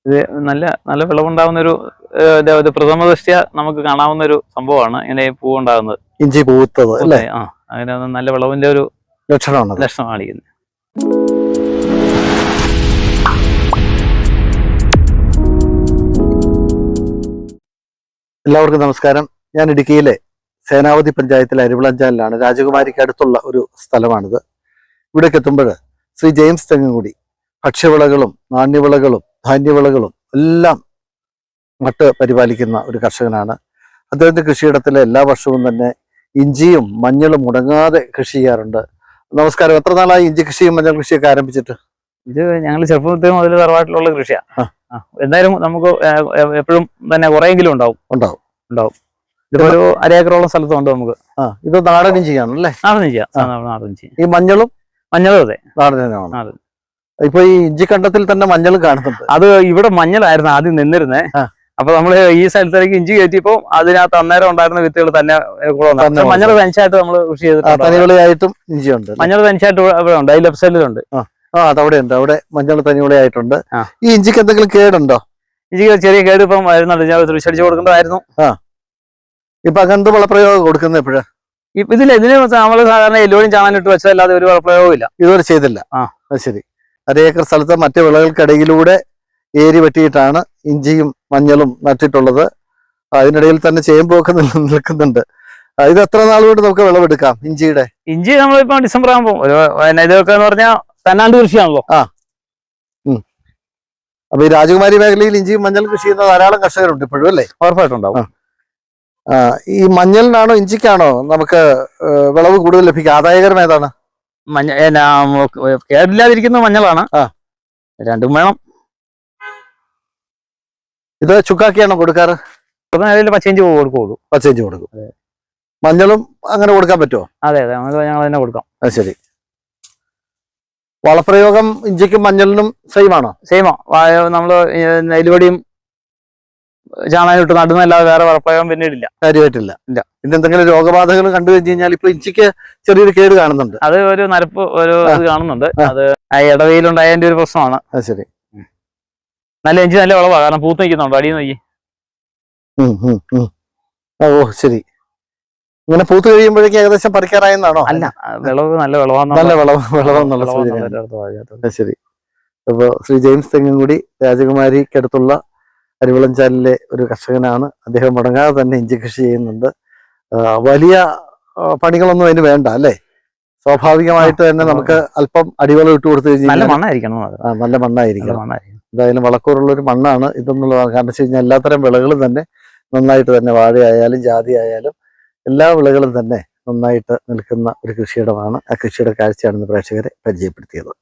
ഇത് നല്ല നല്ല വിളവുണ്ടാകുന്ന ഒരു പ്രഥമ ദൃഷ്ട്യ നമുക്ക് കാണാവുന്ന ഒരു സംഭവമാണ് ഇങ്ങനെ പൂവുണ്ടാകുന്നത്. ഇഞ്ചി പൂത്തത് അല്ലേ? അങ്ങനെ നല്ല വിളവിന്റെ ഒരു ലക്ഷണമാണ് കാണിക്കുന്നത്. എല്ലാവർക്കും നമസ്കാരം. ഞാൻ ഇടുക്കിയിലെ സേനാവതി പഞ്ചായത്തിലെ അരിവിളഞ്ചാലിലാണ്. രാജകുമാരിക്ക് അടുത്തുള്ള ഒരു സ്ഥലമാണിത്. ഇവിടേക്ക് എത്തുമ്പോൾ ശ്രീ ജെയിംസ് തെങ്ങുംകുടി ഭക്ഷ്യവിളകളും നാണ്യവിളകളും ധാന്യവിളകളും എല്ലാം നട്ട് പരിപാലിക്കുന്ന ഒരു കർഷകനാണ്. അദ്ദേഹത്തിന്റെ കൃഷിയിടത്തിലെ എല്ലാ വർഷവും തന്നെ ഇഞ്ചിയും മഞ്ഞളും മുടങ്ങാതെ കൃഷി ചെയ്യാറുണ്ട്. നമസ്കാരം. എത്ര നാളായി ഇഞ്ചി കൃഷിയും മഞ്ഞൾ കൃഷിയൊക്കെ ആരംഭിച്ചിട്ട്? ഇത് ഞങ്ങൾ ചെറുപ്പത്തിൽ മുതൽ തറവാട്ടിലുള്ള കൃഷിയാണ്. എന്തായാലും നമുക്ക് എപ്പോഴും തന്നെ കുറെയെങ്കിലും ഉണ്ടാവും. ഇതിപ്പോ ഒരു 1/2 ഏക്കറോളം സ്ഥലത്തുണ്ട് നമുക്ക്. ഇത് നാടൻ ഇഞ്ചിയാണല്ലേ? നാടൻ ഇഞ്ചി. ഈ മഞ്ഞളും അതെ നാടനാണ്. ഇപ്പൊ ഈ ഇഞ്ചിക്കണ്ടത്തിൽ തന്നെ മഞ്ഞളും കാണുന്നുണ്ട്. അത് ഇവിടെ മഞ്ഞളായിരുന്നു ആദ്യം നിന്നിരുന്നേ. അപ്പൊ നമ്മള് ഈ സ്ഥലത്തേക്ക് ഇഞ്ചി കയറ്റിയപ്പോ അതിനകത്ത് അന്നേരം ഉണ്ടായിരുന്ന വിത്തുകൾ തന്നെ മഞ്ഞൾ തനിച്ചായിട്ട് നമ്മൾ കൃഷി ചെയ്തിട്ടും ഇഞ്ചിയുണ്ട്. മഞ്ഞൾ തനിച്ചായിട്ട് ഇവിടെ ഉണ്ട്. ലെഫ്റ്റ് സൈഡിലുണ്ട്. അതവിടെ ഉണ്ട്. അവിടെ മഞ്ഞൾ തനിവിളയായിട്ടുണ്ട്. ഈ ഇഞ്ചിക്ക് എന്തെങ്കിലും കേടുണ്ടോ? ഇഞ്ചിക്ക് ചെറിയ കേട് ഇപ്പം വരുന്നുണ്ട്. ഞാൻ തൃശ്ശടിച്ച് കൊടുക്കേണ്ടതായിരുന്നു. ഇപ്പൊ അങ്ങനത്തെ വളപ്രയോഗം കൊടുക്കുന്നത് എപ്പോഴാ? ഇതിന് നമ്മള് സാധാരണ എല്ലോടും ചാണാനിട്ട് വെച്ചതല്ലാതെ ഒരു വളപ്രയോഗവും ഇല്ല. ഇതുവരെ ചെയ്തില്ല. ശരി. 1/2 ഏക്കർ സ്ഥലത്ത് മറ്റു വിളകൾക്കിടയിലൂടെ ഏരി വെട്ടിയിട്ടാണ് ഇഞ്ചിയും മഞ്ഞളും നട്ടിട്ടുള്ളത്. അതിനിടയിൽ തന്നെ ചേമ്പൊക്കെ നിൽക്കുന്നുണ്ട്. ഇത് എത്ര നാൾ കൊണ്ട് നമുക്ക് വിളവെടുക്കാം ഇഞ്ചിയുടെ? ഇഞ്ചി നമ്മളിപ്പോ ഡിസംബർ ആകുമ്പോ ഇതൊക്കെ എന്ന് പറഞ്ഞാൽ തന്നാണ്ട് കൃഷിയാണല്ലോ. അപ്പൊ ഈ രാജകുമാരി മേഖലയിൽ ഇഞ്ചിയും മഞ്ഞളും കൃഷി ചെയ്യുന്ന ധാരാളം കർഷകരുണ്ട് ഇപ്പോഴും അല്ലേ? ഉറപ്പായിട്ടുണ്ടാവും. ഈ മഞ്ഞളിനാണോ ഇഞ്ചിക്കാണോ നമുക്ക് വിളവ് കൂടുതൽ ലഭിക്കുക? ആദായകരം ഏതാണ്? കേടില്ലാതിരിക്കുന്ന മഞ്ഞളാണ്. രണ്ടും വേണം. ഇത് ചുക്കാക്കിയാണോ കൊടുക്കാറ്? പച്ചയിഞ്ചി കൊടുക്കുള്ളൂ. പച്ചയിഞ്ചി കൊടുക്കും. മഞ്ഞളും അങ്ങനെ കൊടുക്കാൻ പറ്റുമോ? അതെ ഞങ്ങൾ തന്നെ കൊടുക്കാം. ശരി. വളപ്രയോഗം ഇഞ്ചിക്കും മഞ്ഞളിനും സെയിമാണോ? സെയിമോ. നമ്മള് എല്ലുപടിയും ചാണാനിട്ട് നടുന്നല്ലാതെ വേറെ വളപ്രയോഗം പിന്നീടില്ല. കാര്യമായിട്ടില്ല. പിന്നെ എന്തെങ്കിലും രോഗബാധകൾ കണ്ടു കഴിഞ്ഞു കഴിഞ്ഞാൽ ഇപ്പൊ ഇഞ്ചിക്ക് ചെറിയൊരു കേട് കാണുന്നുണ്ട്. അത് ഒരു നരപ്പ് ഇത് കാണുന്നുണ്ട്. അത് ഇടവയിലുണ്ടായതിന്റെ ഒരു പ്രശ്നമാണ്. ശരി. നല്ല ഇഞ്ചി നല്ല വിളവാണ്. കാരണം പൂത്ത് നിൽക്കുന്നുണ്ടോ അടിയിൽ നോക്കി. ശരി. ഇങ്ങനെ പൂത്ത് കഴിയുമ്പോഴേക്കും ഏകദേശം പറിക്കാറായെന്നാണോ? അല്ല, വിളവ് നല്ല വിളവാണ്. നല്ല വിളവെന്നുള്ള. ശരി. അപ്പൊ ശ്രീ ജെയിംസ് തെങ്ങുംകുടി രാജകുമാരിക്കടുത്തുള്ള അരിവിളഞ്ചാലിലെ ഒരു കർഷകനാണ്. അദ്ദേഹം മുടങ്ങാതെ തന്നെ ഇഞ്ചി കൃഷി ചെയ്യുന്നുണ്ട്. വലിയ പണികളൊന്നും അതിന് വേണ്ട അല്ലേ? സ്വാഭാവികമായിട്ട് തന്നെ നമുക്ക് അല്പം അടിവളം ഇട്ട് കൊടുത്തു കഴിഞ്ഞാൽ നല്ല മണ്ണായിരിക്കണം. എന്തായാലും വളക്കൂറുള്ള ഒരു മണ്ണാണ് ഇതെന്നുള്ളതാണ്. കാരണം വെച്ച് കഴിഞ്ഞാൽ എല്ലാത്തരം വിളകളും തന്നെ നന്നായിട്ട് തന്നെ, വാഴയായാലും ജാതി ആയാലും എല്ലാ വിളകളും തന്നെ നന്നായിട്ട് നിൽക്കുന്ന ഒരു കൃഷിയിടമാണ്. ആ കൃഷിയുടെ കാഴ്ചയാണ് പ്രേക്ഷകരെ പരിചയപ്പെടുത്തിയത്.